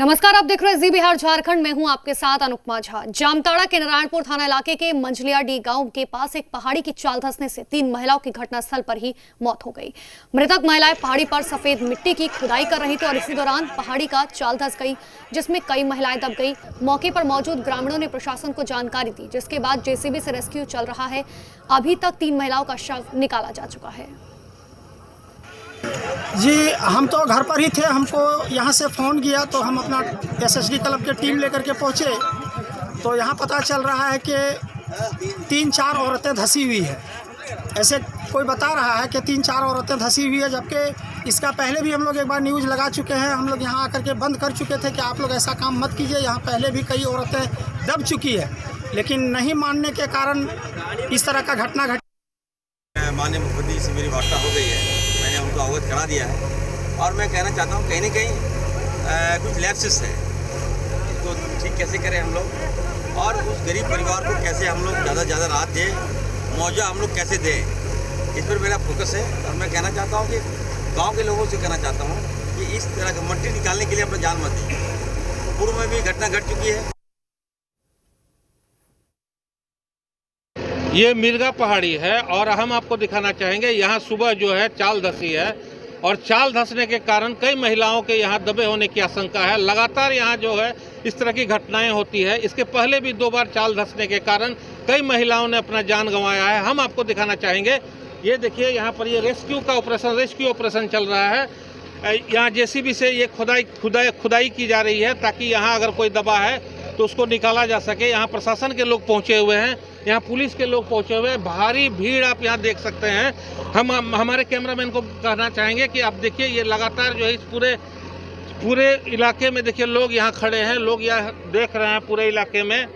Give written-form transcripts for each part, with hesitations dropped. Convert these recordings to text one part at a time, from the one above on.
नमस्कार, आप देख रहे हैं जी बिहार झारखंड में हूं आपके साथ अनुपमा झा। जामताड़ा के नारायणपुर थाना इलाके के मंझलियाडीह गांव के पास एक पहाड़ी की चाल धंसने से 3 महिलाओं की घटनास्थल पर ही मौत हो गई। मृतक महिलाएं पहाड़ी पर सफेद मिट्टी की खुदाई कर रही थी और इसी दौरान पहाड़ी का चाल धंस गई, जिसमें कई महिलाएं दब गई। मौके पर मौजूद ग्रामीणों ने प्रशासन को जानकारी दी, जिसके बाद जेसीबी से रेस्क्यू चल रहा है। अभी तक 3 महिलाओं का शव निकाला जा चुका है। जी, हम तो घर पर ही थे। हमको यहाँ से फ़ोन किया तो हम अपना एसएसडी क्लब की टीम लेकर के पहुँचे तो यहाँ पता चल रहा है कि 3-4 औरतें धंसी हुई है। ऐसे कोई बता रहा है कि 3-4 औरतें धंसी हुई है, जबकि इसका पहले भी हम लोग एक बार न्यूज़ लगा चुके हैं। हम लोग यहाँ आकर के बंद कर चुके थे कि आप लोग ऐसा काम मत कीजिए। यहाँ पहले भी कई औरतें दब चुकी है, लेकिन नहीं मानने के कारण इस तरह का घटना घटी। माननीय मुख्यमंत्री से मेरी वार्ता हो गई है, मैंने उनको अवगत करा दिया है और मैं कहना चाहता हूँ कहीं ना कहीं कुछ लैप्सेस है, इसको ठीक कैसे करें हम लोग और उस गरीब परिवार को कैसे हम लोग ज़्यादा से ज़्यादा राहत दें, मुआवजा हम लोग कैसे दें, इस पर मेरा फोकस है। और मैं कहना चाहता हूँ कि गाँव के लोगों से कहना चाहता हूँ कि इस तरह का मट्टी निकालने के लिए अपना जान मत दीजिए। पूर्व में भी घटना घट चुकी है। ये मिर्गा पहाड़ी है और हम आपको दिखाना चाहेंगे यहाँ सुबह जो है चाल धंसी है और चाल धंसने के कारण कई महिलाओं के यहाँ दबे होने की आशंका है। लगातार यहाँ जो है इस तरह की घटनाएं होती है। इसके पहले भी 2 बार चाल धंसने के कारण कई महिलाओं ने अपना जान गंवाया है। हम आपको दिखाना चाहेंगे, ये देखिए यहाँ पर ये रेस्क्यू ऑपरेशन चल रहा है। यहाँ जेसीबी से ये खुदाई की जा रही है ताकि यहाँ अगर कोई दबा है तो उसको निकाला जा सके। यहाँ प्रशासन के लोग पहुँचे हुए हैं, यहाँ पुलिस के लोग पहुँचे हुए हैं। भारी भीड़ आप यहाँ देख सकते हैं। हम हमारे कैमरामैन को कहना चाहेंगे कि आप देखिए ये लगातार जो है इस पूरे इलाके में देखिए लोग यहाँ खड़े हैं, लोग यहाँ देख रहे हैं पूरे इलाके में।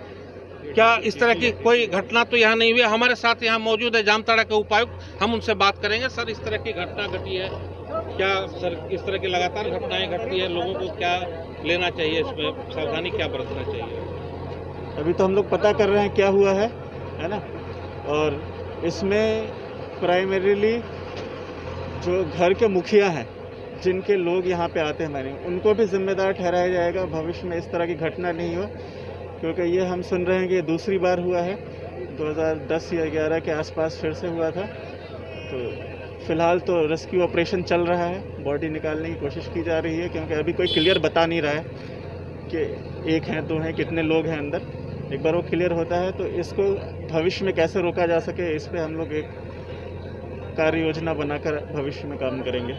क्या इस तरह की कोई घटना तो यहाँ नहीं हुई। हमारे साथ यहाँ मौजूद है जामताड़ा के उपायुक्त, हम उनसे बात करेंगे। सर, इस तरह की घटना घटी है, क्या सर इस तरह की लगातार घटनाएं घटती है, लोगों को क्या लेना चाहिए, इसमें सावधानी क्या बरतना चाहिए? अभी तो हम लोग पता कर रहे हैं क्या हुआ है ना। और इसमें प्राइमरीली जो घर के मुखिया हैं, जिनके लोग यहाँ पे आते हैं उनको भी जिम्मेदार ठहराया जाएगा। भविष्य में इस तरह की घटना नहीं हो, क्योंकि ये हम सुन रहे हैं कि ये दूसरी बार हुआ है। 2010 या 11 के आसपास फिर से हुआ था। तो फिलहाल तो रेस्क्यू ऑपरेशन चल रहा है, बॉडी निकालने की कोशिश की जा रही है, क्योंकि अभी कोई क्लियर बता नहीं रहा है कि 1 हैं 2 हैं कितने लोग हैं अंदर। एक बार वो क्लियर होता है तो इसको भविष्य में कैसे रोका जा सके, इस पे हम लोग एक कार्य योजना बनाकर भविष्य में काम करेंगे।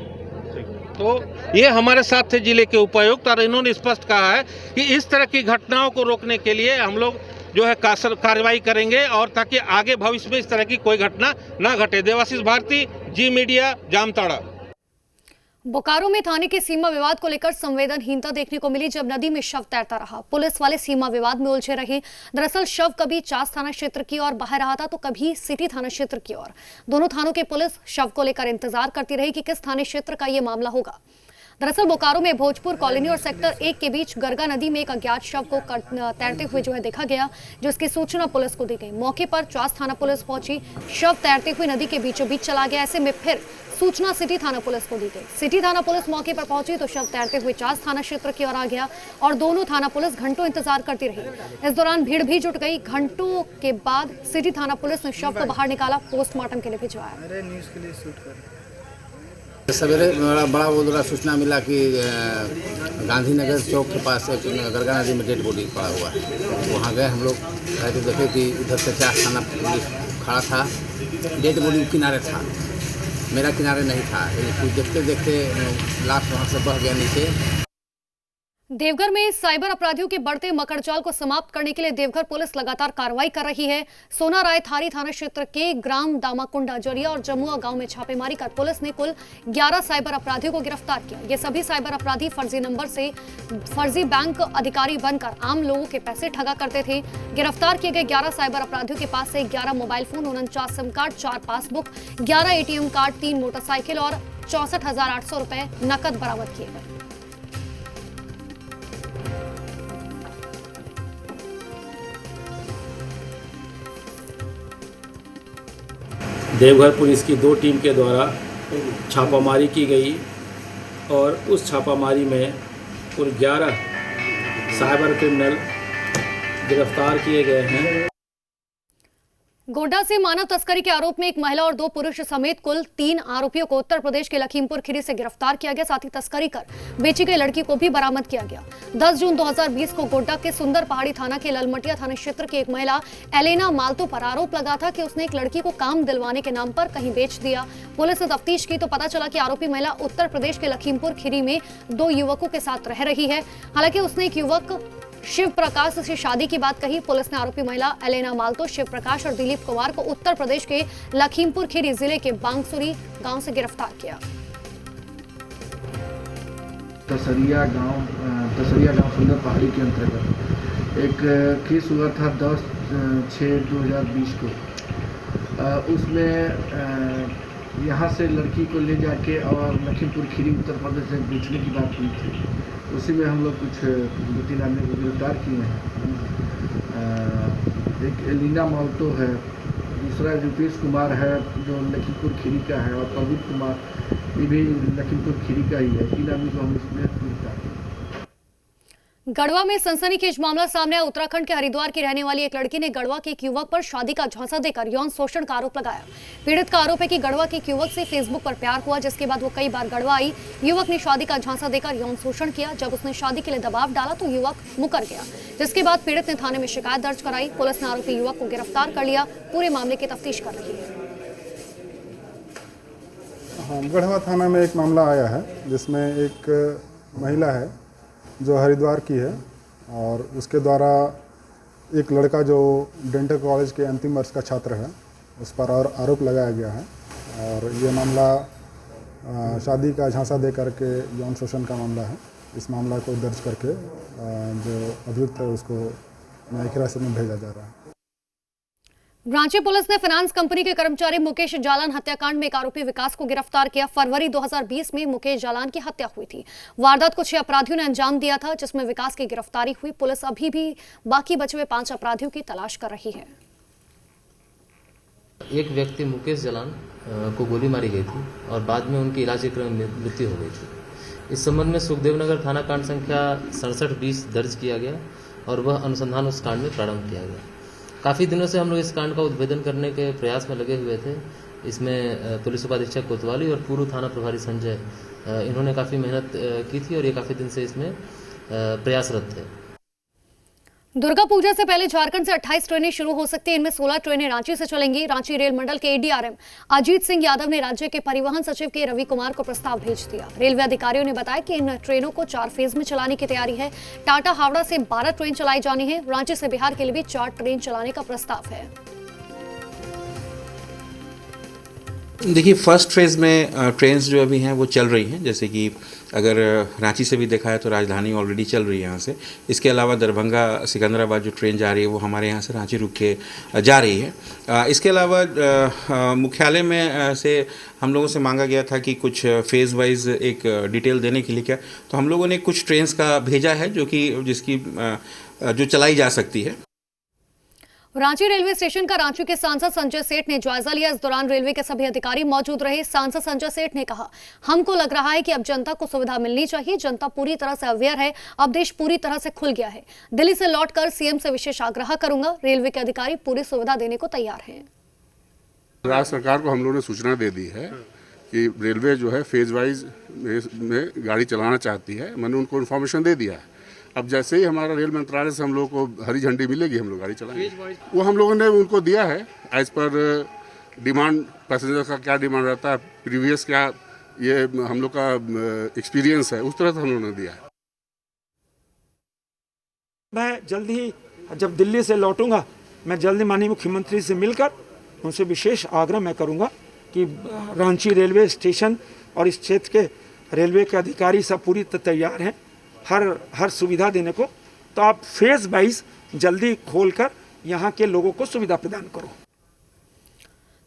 तो ये हमारे साथ थे जिले के उपायुक्त और इन्होंने स्पष्ट कहा है कि इस तरह की घटनाओं को रोकने के लिए हम लोग जो है कार्रवाई करेंगे और ताकि आगे भविष्य में इस तरह की कोई घटना ना घटे। देवाशीष भारती, जी मीडिया, जामताड़ा। बोकारो में थाने के सीमा विवाद को लेकर संवेदनहीनता देखने को मिली जब नदी में शव तैरता रहा। पुलिस वाले सीमा विवाद में उलझे रहे। दरअसल शव कभी चास थाना क्षेत्र की ओर बह रहा था तो कभी सिटी थाना क्षेत्र की ओर। दोनों थानों के पुलिस शव को लेकर इंतजार करती रही कि किस थाने क्षेत्र का ये मामला होगा। दरअसल बोकारो में भोजपुर कॉलोनी और सेक्टर 1 के बीच गरगा नदी में एक अज्ञात शव को तैरते हुए जो है देखा गया, जिसकी सूचना पुलिस को दी गई। मौके पर चास थाना पुलिस पहुंची। शव तैरते हुए नदी के बीचों बीच चला गया। ऐसे में फिर सूचना सिटी थाना पुलिस को दी गई। सिटी थाना पुलिस मौके पर पहुंची तो शव तैरते हुए चास थाना क्षेत्र की ओर आ गया और दोनों थाना पुलिस घंटों इंतजार करती रही। इस दौरान भीड़ भी जुट गई। घंटों के बाद सिटी थाना पुलिस ने शव को बाहर निकाला, पोस्टमार्टम के लिए भिजवाया। सवेरे बड़ा बोल रहा सूचना मिला कि गांधीनगर चौक के पास एक गरगा नदी में डेड बॉडी पड़ा हुआ है। वहाँ गए हम लोग, तो देखे कि उधर से चास थाना पुलिस खड़ा था, डेड बॉडी किनारे था, मेरा किनारे नहीं था। कुछ देखते देखते लाश वहाँ से बह गया नीचे। देवघर में साइबर अपराधियों के बढ़ते मकड़जाल को समाप्त करने के लिए देवघर पुलिस लगातार कार्रवाई कर रही है। सोना राय थारी थाना क्षेत्र के ग्राम दामाकुंडा, जरिया और जमुआ गांव में छापेमारी कर पुलिस ने कुल 11 साइबर अपराधियों को गिरफ्तार किया। ये सभी साइबर अपराधी फर्जी नंबर से फर्जी बैंक अधिकारी बनकर आम लोगों के पैसे ठगा करते थे। गिरफ्तार किए गए 11 साइबर अपराधियों के पास से 11 mobile phone, 49 SIM card, 4 passbook, 11 ATM card, 3 motorcycle और 64,800 रुपए नकद बरामद किए गए। देवघर पुलिस की 2 टीम के द्वारा छापामारी की गई और उस छापामारी में कुल 11 साइबर क्रिमिनल गिरफ्तार किए गए हैं। गोड्डा से मानव तस्करी के आरोप में एक महिला और 2 पुरुष समेत कुल 3 आरोपियों को उत्तर प्रदेश के लखीमपुर खीरी से गिरफ्तार किया गया। साथ ही तस्करी कर बेची गई लड़की को भी बरामद किया गया। 10 जून 2020 को गोड्डा के सुंदर पहाड़ी थाना के ललमटिया थाना क्षेत्र की एक महिला एलेना माल्तो पर आरोप लगा था कि उसने एक लड़की को काम दिलवाने के नाम पर कहीं बेच दिया। पुलिस ने तफ्तीश की तो पता चला कि आरोपी महिला उत्तर प्रदेश के लखीमपुर खीरी में 2 युवकों के साथ रह रही है। हालांकि उसने एक युवक शिव प्रकाश से शादी की बात कही। पुलिस ने आरोपी महिला एलेना माल्तो, शिव प्रकाश और दिलीप कुमार को उत्तर प्रदेश के लखीमपुर खीरी जिले के बांगसुरी गांव से गिरफ्तार किया। तसरिया गांव सुंदर पहाड़ी के अंतर्गत एक केस हुआ था 10/6/2020 को। उसमें यहाँ से लड़की को ले जाके और लखीमपुर खीरी उत्तर प्रदेश से बेचने की बात हुई थी। उसी में हम लोग कुछ 2-3 आदमी को गिरफ्तार किए हैं। एक एलिना माल्तो है, दूसरा रूपेश कुमार है जो लखीमपुर खीरी का है, और प्रदीप कुमार ये भी लखीमपुर खीरी का ही है। 3 आदमी को हम इसमें गिरफ्तार किए। गढ़वा में सनसनीखेज मामला सामने आया। उत्तराखंड के हरिद्वार की रहने वाली एक लड़की ने गढ़वा के एक युवक पर शादी का झांसा देकर यौन शोषण का आरोप लगाया। पीड़ित का आरोप है कि गढ़वा के एक युवक से फेसबुक पर प्यार हुआ, जिसके बाद वो कई बार गढ़वा आई। युवक ने शादी का झांसा देकर यौन शोषण किया। जब उसने शादी के लिए दबाव डाला तो युवक मुकर गया, जिसके बाद पीड़ित ने थाने में शिकायत दर्ज कराई। पुलिस ने आरोपी युवक को गिरफ्तार कर लिया। पूरे मामले की तफ्तीश कर रही है। हाँ, गढ़वा थाना में एक मामला आया है जिसमें एक महिला है जो हरिद्वार की है, और उसके द्वारा एक लड़का जो डेंटल कॉलेज के अंतिम वर्ष का छात्र है उस पर और आरोप लगाया गया है। और ये मामला शादी का झांसा दे करके यौन शोषण का मामला है। इस मामला को दर्ज करके जो अभियुक्त है उसको न्यायिक हिरासत में भेजा जा रहा है। रांची पुलिस ने फाइनेंस कंपनी के कर्मचारी मुकेश जालान हत्याकांड में एक आरोपी विकास को गिरफ्तार किया। फरवरी 2020 में मुकेश जालान की हत्या हुई थी। वारदात को 6 अपराधियों ने अंजाम दिया था, जिसमें विकास की गिरफ्तारी हुई। पुलिस अभी भी बाकी बचे हुए 5 अपराधियों की तलाश कर रही है। एक व्यक्ति मुकेश जालान को गोली मारी गई थी और बाद में उनकी इलाज के क्रम में मृत्यु हो गई थी। इस संबंध में सुखदेवनगर थाना कांड संख्या 6720 दर्ज किया गया और वह अनुसंधान उस कांड में प्रारंभ किया गया। काफ़ी दिनों से हम लोग इस कांड का उद्भेदन करने के प्रयास में लगे हुए थे। इसमें पुलिस उपाधीक्षक कोतवाली और पूर्व थाना प्रभारी संजय इन्होंने काफ़ी मेहनत की थी और ये काफ़ी दिन से इसमें प्रयासरत थे। दुर्गा पूजा से पहले झारखंड से 28 ट्रेनें शुरू हो सकती हैं। इनमें 16 ट्रेनें रांची से चलेंगी। रांची रेल मंडल के एडीआरएम अजीत सिंह यादव ने राज्य के परिवहन सचिव के रवि कुमार को प्रस्ताव भेज दिया। रेलवे अधिकारियों ने बताया कि इन ट्रेनों को 4 फेज में चलाने की तैयारी है। टाटा हावड़ा से 12 ट्रेन चलाई जानी है। रांची से बिहार के लिए भी 4 ट्रेन चलाने का प्रस्ताव है। देखिए, फर्स्ट फेज़ में ट्रेन्स जो अभी हैं वो चल रही हैं। जैसे कि अगर रांची से भी देखा है तो राजधानी ऑलरेडी चल रही है यहाँ से। इसके अलावा दरभंगा सिकंदराबाद जो ट्रेन जा रही है वो हमारे यहाँ से रांची रुक के जा रही है। इसके अलावा मुख्यालय में से हम लोगों से मांगा गया था कि कुछ फेज़ वाइज एक डिटेल देने के लिए क्या, तो हम लोगों ने कुछ ट्रेन्स का भेजा है जो चलाई जा सकती है। रांची रेलवे स्टेशन का रांची के सांसद संजय सेठ ने जायजा लिया। इस दौरान रेलवे के सभी अधिकारी मौजूद रहे। सांसद संजय सेठ ने कहा, हमको लग रहा है कि अब जनता को सुविधा मिलनी चाहिए। जनता पूरी तरह से अवेयर है। अब देश पूरी तरह से खुल गया है। दिल्ली से लौटकर सीएम से विशेष आग्रह करूंगा। रेलवे के अधिकारी पूरी सुविधा देने को तैयार हैं। राज्य सरकार को हम लोगों ने सूचना दे दी है कि रेलवे जो है फेज वाइज में गाड़ी चलाना चाहती है। मैंने उनको इन्फॉर्मेशन दे दिया है। अब जैसे ही हमारा रेल मंत्रालय से हम लोग को हरी झंडी मिलेगी, हम लोग गाड़ी चलाएंगे। वो हम लोगों ने उनको दिया है एज पर डिमांड, पैसेंजर का क्या डिमांड रहता है, प्रीवियस क्या ये हम लोग का एक्सपीरियंस है, उस तरह से हम लोगों ने दिया है। मैं जल्द ही जब दिल्ली से लौटूंगा, मैं जल्दी माननीय मुख्यमंत्री से मिलकर उनसे विशेष आग्रह मैं करूंगा कि रांची रेलवे स्टेशन और इस क्षेत्र के रेलवे के अधिकारी सब पूरी तैयार हैं हर सुविधा देने को। तो आप फेज वाइज जल्दी खोलकर यहाँ के लोगों को सुविधा प्रदान करो।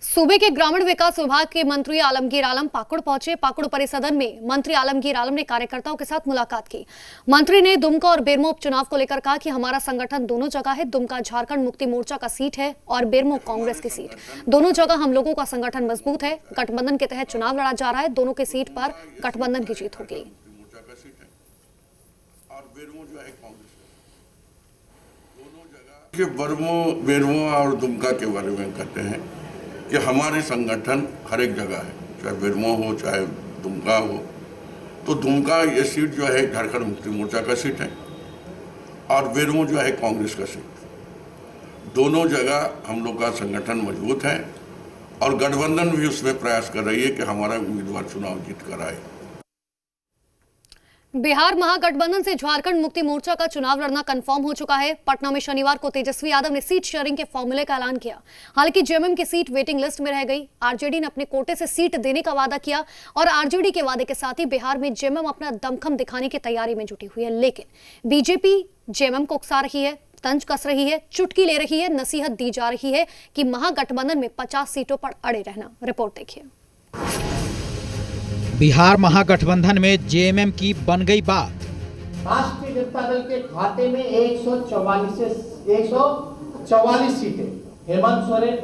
सूबे के ग्रामीण विकास विभाग के मंत्री आलमगीर आलम पाकुड़ पहुंचे। पाकुड़ परिसदन में मंत्री आलमगीर आलम ने कार्यकर्ताओं के साथ मुलाकात की। मंत्री ने दुमका और बेरमो उपचुनाव को लेकर कहा कि हमारा संगठन दोनों जगह है। दुमका झारखंड मुक्ति मोर्चा का सीट है और बेरमो कांग्रेस की सीट। दोनों जगह हम लोगों का संगठन मजबूत है। गठबंधन के तहत चुनाव लड़ा जा रहा है। दोनों की सीट पर गठबंधन की जीत होगी। कि बेरमो और दुमका के बारे में कहते हैं कि हमारे संगठन हर एक जगह है, चाहे बेरमो हो चाहे दुमका हो। तो दुमका ये सीट जो है झारखंड मुक्ति मोर्चा का सीट है और बेरमो जो है कांग्रेस का सीट। दोनों जगह हम लोग का संगठन मजबूत है और गठबंधन भी उसमें प्रयास कर रही है कि हमारा उम्मीदवार चुनाव जीत कर आए। बिहार महागठबंधन से झारखंड मुक्ति मोर्चा का चुनाव लड़ना कंफर्म हो चुका है। पटना में शनिवार को तेजस्वी यादव ने सीट शेयरिंग के फॉर्मूले का ऐलान किया। हालांकि जेएमएम की सीट वेटिंग लिस्ट में रह गई। आरजेडी ने अपने कोटे से सीट देने का वादा किया और आरजेडी के वादे के साथ ही बिहार में जेएमएम अपना दमखम दिखाने की तैयारी में जुटी हुई है। लेकिन बीजेपी जेएमएम को उकसा रही है, तंज कस रही है, चुटकी ले रही है, नसीहत दी जा रही है कि महागठबंधन में 50 सीटों पर अड़े रहना। रिपोर्ट देखिए। बिहार महागठबंधन में जेएमएम की बन गई बात। राष्ट्रीय जनता दल के खाते में 144 सीटें हेमंत सोरेन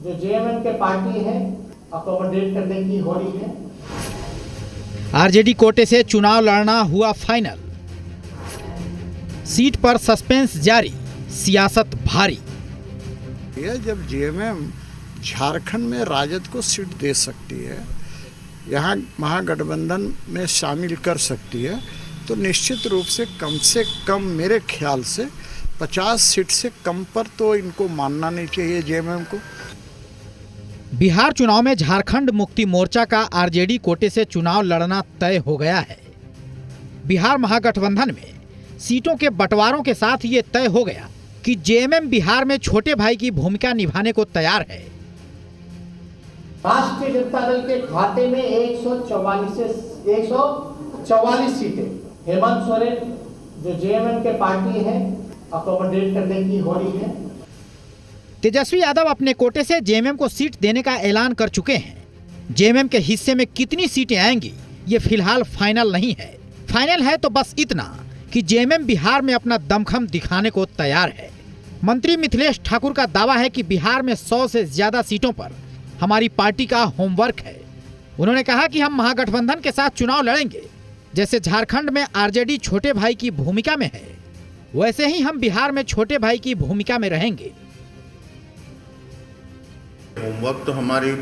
जो जेएमएम के पार्टी है अकोमोडेट करने की हो रही है। आरजेडी कोटे से चुनाव लड़ना हुआ फाइनल। सीट पर सस्पेंस जारी, सियासत भारी। जब जेएमएम झारखंड में राजद को सीट दे सकती है, यहाँ महागठबंधन में शामिल कर सकती है, तो निश्चित रूप से कम मेरे ख्याल से 50 सीट से कम पर तो इनको मानना नहीं चाहिए जेएमएम को। बिहार चुनाव में झारखंड मुक्ति मोर्चा का आरजेडी कोटे से चुनाव लड़ना तय हो गया है। बिहार महागठबंधन में सीटों के बंटवारों के साथ ये तय हो गया कि जेएमएम बिहार में छोटे भाई की भूमिका निभाने को तैयार है। राष्ट्रीय जनता दल के खाते में 144 सीटें हेमंत सोरेन जो जेएमएम के पार्टी है अकोमोडेट करने की हो रही है। तेजस्वी यादव अपने कोटे से जेएमएम को सीट देने का ऐलान कर चुके हैं। जेएमएम के हिस्से में कितनी सीटें आएंगी ये फिलहाल फाइनल नहीं है। फाइनल है तो बस इतना कि जेएमएम बिहार में अपना दमखम दिखाने को तैयार है। मंत्री मिथिलेश ठाकुर का दावा है कि बिहार में 100 से ज्यादा सीटों पर हमारी पार्टी का होमवर्क है। उन्होंने कहा कि हम महागठबंधन के साथ चुनाव लड़ेंगे। जैसे झारखंड में आरजेडी छोटे भाई की भूमिका में है, वैसे ही हम बिहार में छोटे भाई की भूमिका में रहेंगे। होमवर्क तो हमारी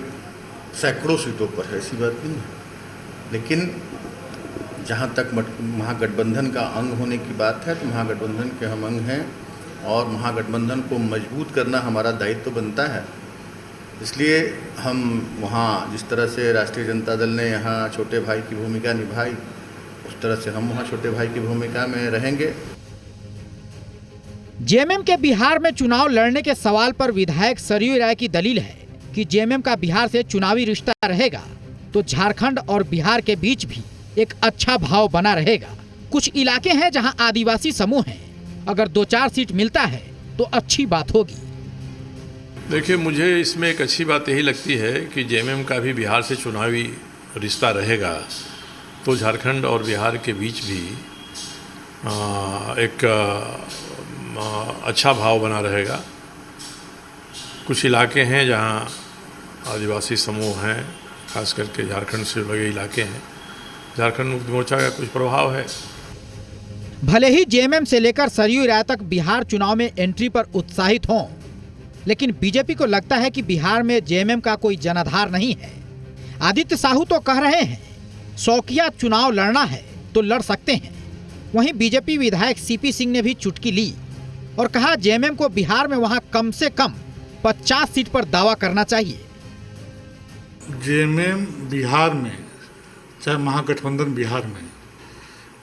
सैकड़ों सीटों पर है, ऐसी बात नहीं है, लेकिन जहाँ तक महागठबंधन का अंग होने की बात है तो महागठबंधन के हम अंग हैं और महागठबंधन को मजबूत करना हमारा दायित्व बनता है। इसलिए हम वहाँ जिस तरह से राष्ट्रीय जनता दल ने यहाँ छोटे भाई की भूमिका निभाई, उस तरह से हम वहाँ छोटे भाई की भूमिका में रहेंगे। जेएमएम के बिहार में चुनाव लड़ने के सवाल पर विधायक सरयू राय की दलील है कि जेएमएम का बिहार से चुनावी रिश्ता रहेगा तो झारखंड और बिहार के बीच भी एक अच्छा भाव बना रहेगा। कुछ इलाके हैं जहां आदिवासी समूह हैं, अगर 2-4 सीट मिलता है तो अच्छी बात होगी। देखिए, मुझे इसमें एक अच्छी बात यही लगती है कि जेएमएम का भी बिहार से चुनावी रिश्ता रहेगा तो झारखंड और बिहार के बीच भी एक अच्छा भाव बना रहेगा। कुछ इलाके हैं जहां आदिवासी समूह हैं, खास करके झारखंड से लगे इलाके हैं, झारखंड मुक्ति मोर्चा का कुछ प्रभाव है। भले ही जेएमएम से लेकर सरयू राय तक बिहार चुनाव में एंट्री पर उत्साहित हों, लेकिन बीजेपी को लगता है कि बिहार में जेएमएम का कोई जनाधार नहीं है। आदित्य साहू तो कह रहे हैं शौकिया चुनाव लड़ना है तो लड़ सकते हैं। वहीं बीजेपी विधायक सीपी सिंह ने भी चुटकी ली और कहा जेएमएम को बिहार में वहां कम से कम 50 सीट पर दावा करना चाहिए। जेएमएम बिहार में चाहे महागठबंधन बिहार में,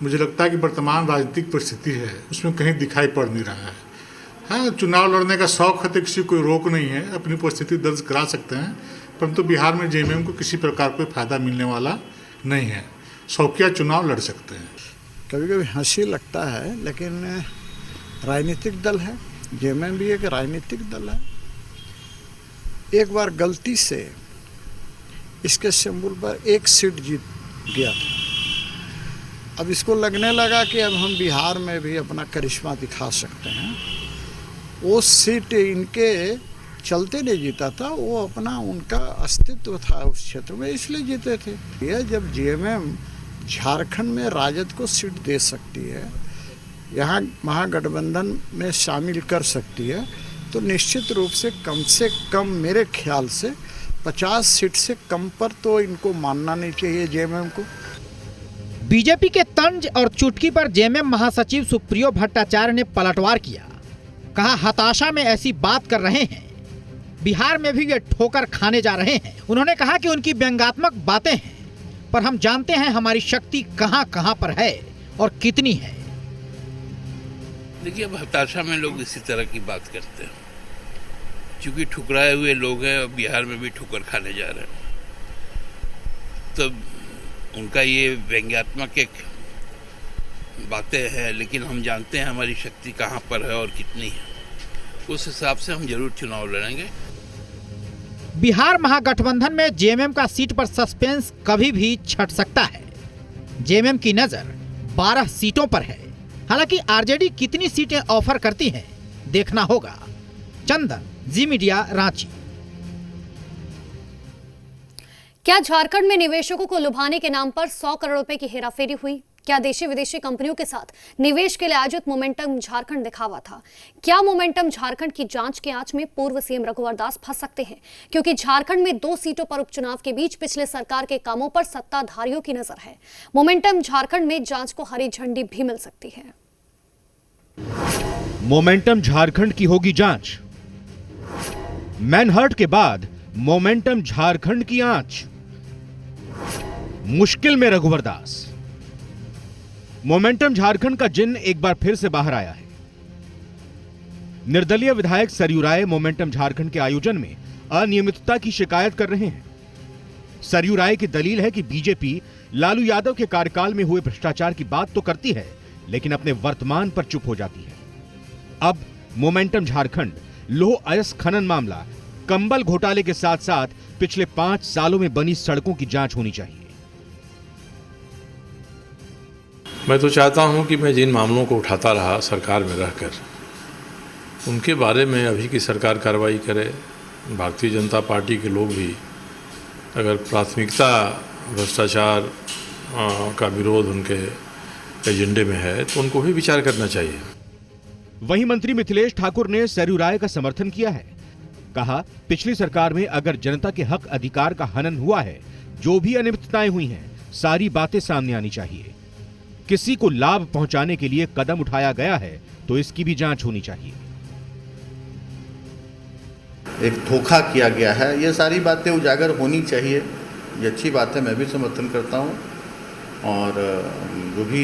मुझे लगता है कि वर्तमान राजनीतिक परिस्थिति है उसमें कहीं दिखाई पड़ नहीं रहा है। हाँ, चुनाव लड़ने का शौक है तो किसी कोई रोक नहीं है, अपनी उपस्थिति दर्ज करा सकते हैं, परंतु बिहार में जेएमएम को किसी प्रकार कोई फायदा मिलने वाला नहीं है। शौकिया चुनाव लड़ सकते हैं। कभी कभी हंसी लगता है, लेकिन राजनीतिक दल है, जेएमएम भी एक राजनीतिक दल है। एक बार गलती से इसके सिंबल पर 1 सीट जीत गया था। अब इसको लगने लगा कि अब हम बिहार में भी अपना करिश्मा दिखा सकते हैं। वो सीट इनके चलते नहीं जीता था, वो अपना उनका अस्तित्व था उस क्षेत्र में, इसलिए जीते थे। यह जब जेएमएम झारखंड में राजद को सीट दे सकती है, यहाँ महागठबंधन में शामिल कर सकती है, तो निश्चित रूप से कम मेरे ख्याल से 50 सीट से कम पर तो इनको मानना नहीं चाहिए जेएमएम को। बीजेपी के तंज और चुटकी पर जेएमएम महासचिव सुप्रियो भट्टाचार्य ने पलटवार किया। कहा हताशा में ऐसी बात कर रहे हैं, बिहार में भी वे ठोकर खाने जा रहे हैं। उन्होंने कहा कि उनकी व्यंग्यात्मक बातें हैं, पर हम जानते हैं हमारी शक्ति कहां कहां पर है और कितनी है। देखिए, अब हताशा में लोग इसी तरह की बात करते हैं, क्योंकि ठुकराए हुए लोग हैं और बिहार में भी ठोकर खाने जा रहे हैं। तो उनका ये व्यंग्यात्मक एक बातें हैं, लेकिन हम जानते हैं हमारी शक्ति कहाँ पर है और कितनी है। उस हिसाब से हम जरूर चुनाव लड़ेंगे। बिहार महागठबंधन में जेएमएम का सीट पर सस्पेंस कभी भी छट सकता है। जेएमएम की नजर 12 सीटों पर है। हालांकि आरजेडी कितनी सीटें ऑफर करती है देखना होगा। चंदन, जी मीडिया, रांची। क्या झारखंड में निवेशकों को लुभाने के नाम पर 100 करोड़ रुपए की हेराफेरी हुई? क्या देशी विदेशी कंपनियों के साथ निवेश के लिए आयोजित मोमेंटम झारखंड दिखावा था? क्या मोमेंटम झारखंड की जांच के आंच में पूर्व सीएम रघुवर दास फंस सकते हैं? क्योंकि झारखंड में 2 सीटों पर उपचुनाव के बीच पिछले सरकार के कामों पर सत्ताधारियों की नजर है। मोमेंटम झारखंड में जांच को हरी झंडी भी मिल सकती है। मोमेंटम झारखंड की होगी जांच। मैनहर्ट के बाद मोमेंटम झारखंड की आंच। मुश्किल में रघुवर दास। मोमेंटम झारखंड का जिन एक बार फिर से बाहर आया है। निर्दलीय विधायक सरयू राय मोमेंटम झारखंड के आयोजन में अनियमितता की शिकायत कर रहे हैं। सरयू राय की दलील है कि बीजेपी लालू यादव के कार्यकाल में हुए भ्रष्टाचार की बात तो करती है, लेकिन अपने वर्तमान पर चुप हो जाती है। अब मोमेंटम झारखंड लोह अयस्क खनन मामला, कंबल घोटाले के साथ साथ पिछले 5 सालों में बनी सड़कों की जांच होनी चाहिए। मैं तो चाहता हूं कि मैं जिन मामलों को उठाता रहा सरकार में रहकर, उनके बारे में अभी की सरकार कार्रवाई करे। भारतीय जनता पार्टी के लोग भी अगर प्राथमिकता भ्रष्टाचार का विरोध उनके एजेंडे में है तो उनको भी विचार करना चाहिए। वहीं मंत्री मिथिलेश ठाकुर ने सरयू राय का समर्थन किया है। कहा, पिछली सरकार में अगर जनता के हक अधिकार का हनन हुआ है, जो भी अनियमितताएं हुई हैं, सारी बातें सामने आनी चाहिए। किसी को लाभ पहुंचाने के लिए कदम उठाया गया है तो इसकी भी जांच होनी चाहिए। एक धोखा किया गया है, ये सारी बातें उजागर होनी चाहिए। ये अच्छी बात है, मैं भी समर्थन करता हूँ। और जो भी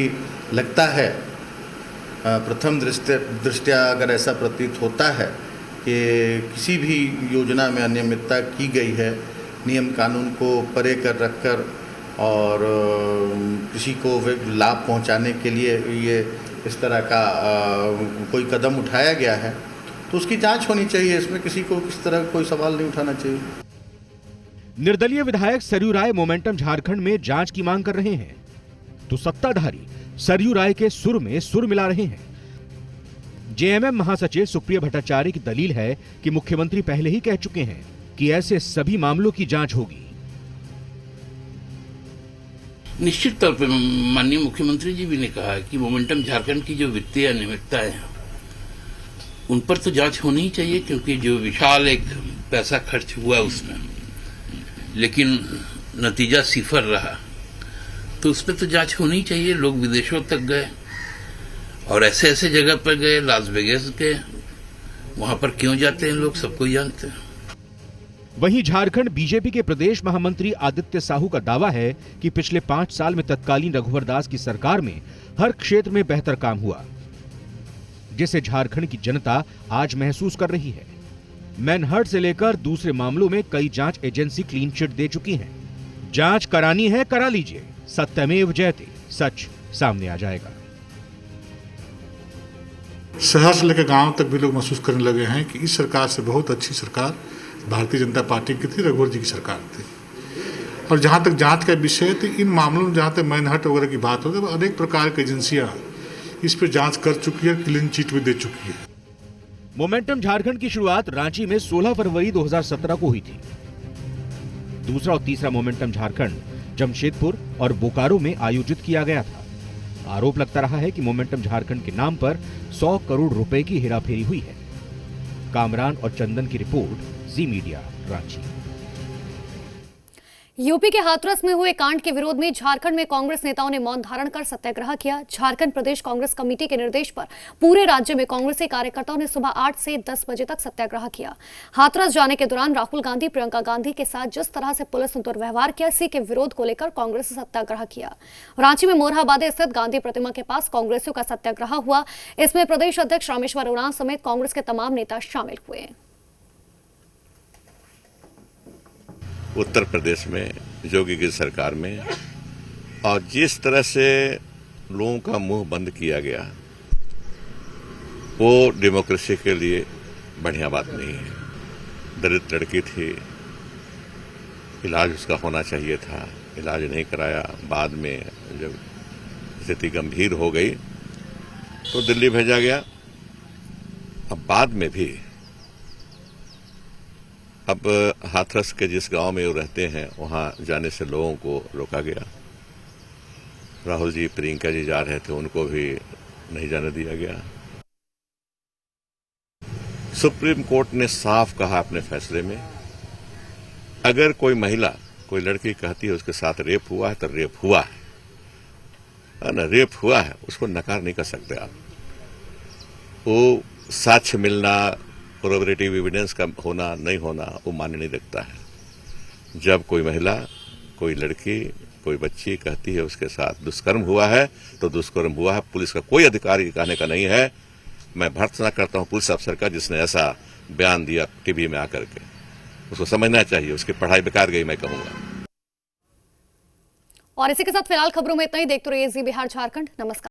लगता है प्रथम दृष्टया अगर ऐसा प्रतीत होता है कि किसी भी योजना में अनियमितता की गई है, नियम कानून को परे कर रखकर और किसी को लाभ पहुंचाने के लिए ये इस तरह का कोई कदम उठाया गया है, तो उसकी जांच होनी चाहिए। इसमें किसी को किस तरह कोई सवाल नहीं उठाना चाहिए। निर्दलीय विधायक सरयू राय मोमेंटम झारखंड में जांच की मांग कर रहे हैं, तो सत्ताधारी सरयू राय के सुर में सुर मिला रहे हैं। जेएमएम महासचिव सुप्रियो भट्टाचार्य की दलील है कि मुख्यमंत्री पहले ही कह चुके हैं कि ऐसे सभी मामलों की जांच होगी। निश्चित तौर पर माननीय मुख्यमंत्री जी भी ने कहा कि मोमेंटम झारखंड की जो वित्तीय अनियमितताएं हैं उन पर तो जांच होनी ही चाहिए, क्योंकि जो विशाल एक पैसा खर्च हुआ उसमें, लेकिन नतीजा सिफर रहा, तो उस पर तो जांच होनी ही चाहिए। लोग विदेशों तक गए और ऐसे ऐसे जगह पर गए, लास वेगास गए, वहां पर क्यों जाते हैं लोग, सबको जानते हैं। वहीं झारखंड बीजेपी के प्रदेश महामंत्री आदित्य साहू का दावा है कि पिछले 5 साल में तत्कालीन रघुवर दास की सरकार में हर क्षेत्र में बेहतर काम हुआ, जिसे झारखंड की जनता आज महसूस कर रही है। मैनहर्ट से लेकर दूसरे मामलों में कई जांच एजेंसी क्लीन चिट दे चुकी हैं। जांच करानी है, करा लीजिए। सत्यमेव जयते, सच सामने आ जाएगा। शहर से लेकर गांव तक भी लोग महसूस करने लगे हैं कि इस सरकार से बहुत अच्छी सरकार भारतीय जनता पार्टी की थी, रघुवर जी की सरकार थी। और जहां तक जांच का विषय है, तो इन मामलों में जहां तक मैनहर्ट वगैरह की बात होती है, अनेक प्रकार की एजेंसियां इस पर जांच कर चुकी है, क्लीन चिट भी दे चुकी है। मोमेंटम झारखंड की शुरुआत रांची में 16 फरवरी 2017 को हुई थी। दूसरा और तीसरा मोमेंटम झारखंड जमशेदपुर और बोकारो में आयोजित किया गया था। आरोप लगता रहा है कि मोमेंटम झारखंड के नाम पर 100 करोड़ रुपए की हेराफेरी हुई है। कामरान और चंदन की रिपोर्ट, जी मीडिया, रांची। यूपी के हाथरस में हुए कांड के विरोध में झारखंड में कांग्रेस नेताओं ने मौन धारण कर सत्याग्रह किया। झारखंड प्रदेश कांग्रेस कमेटी के निर्देश पर पूरे राज्य में कांग्रेसी कार्यकर्ताओं ने सुबह 8 से 10 बजे तक सत्याग्रह किया। हाथरस जाने के दौरान राहुल गांधी, प्रियंका गांधी के साथ जिस तरह से पुलिस ने दुर्व्यवहार किया, इसी के विरोध को लेकर कांग्रेस ने सत्याग्रह किया। रांची में मोरहाबादी स्थित गांधी प्रतिमा के पास कांग्रेसियों का सत्याग्रह हुआ। इसमें प्रदेश अध्यक्ष रामेश्वर उरांव समेत कांग्रेस के तमाम नेता शामिल हुए। उत्तर प्रदेश में योगी की सरकार में और जिस तरह से लोगों का मुंह बंद किया गया, वो डेमोक्रेसी के लिए बढ़िया बात नहीं है। दलित लड़की थी, इलाज उसका होना चाहिए था, इलाज नहीं कराया। बाद में जब स्थिति गंभीर हो गई तो दिल्ली भेजा गया। अब बाद में भी अब हाथरस के जिस गांव में वो रहते हैं वहां जाने से लोगों को रोका गया। राहुल जी, प्रियंका जी जा रहे थे, उनको भी नहीं जाने दिया गया। सुप्रीम कोर्ट ने साफ कहा अपने फैसले में, अगर कोई महिला, कोई लड़की कहती है उसके साथ रेप हुआ है तो रेप हुआ है ना, रेप हुआ है, उसको नकार नहीं कर सकते आप। वो साक्ष्य मिलना, प्रोबेटिव एविडेंस का होना नहीं होना, वो मान्य नहीं रखता है। जब कोई महिला, कोई लड़की, कोई बच्ची कहती है उसके साथ दुष्कर्म हुआ है तो दुष्कर्म हुआ है। पुलिस का कोई अधिकार ये कहने का नहीं है। मैं भर्त्सना करता हूं पुलिस अफसर का जिसने ऐसा बयान दिया टीवी में आकर के। उसको समझना चाहिए, उसकी पढ़ाई बेकार गई मैं कहूंगा। और इसी के साथ फिलहाल खबरों में इतना ही। देखते रहिए जी बिहार झारखंड। नमस्कार।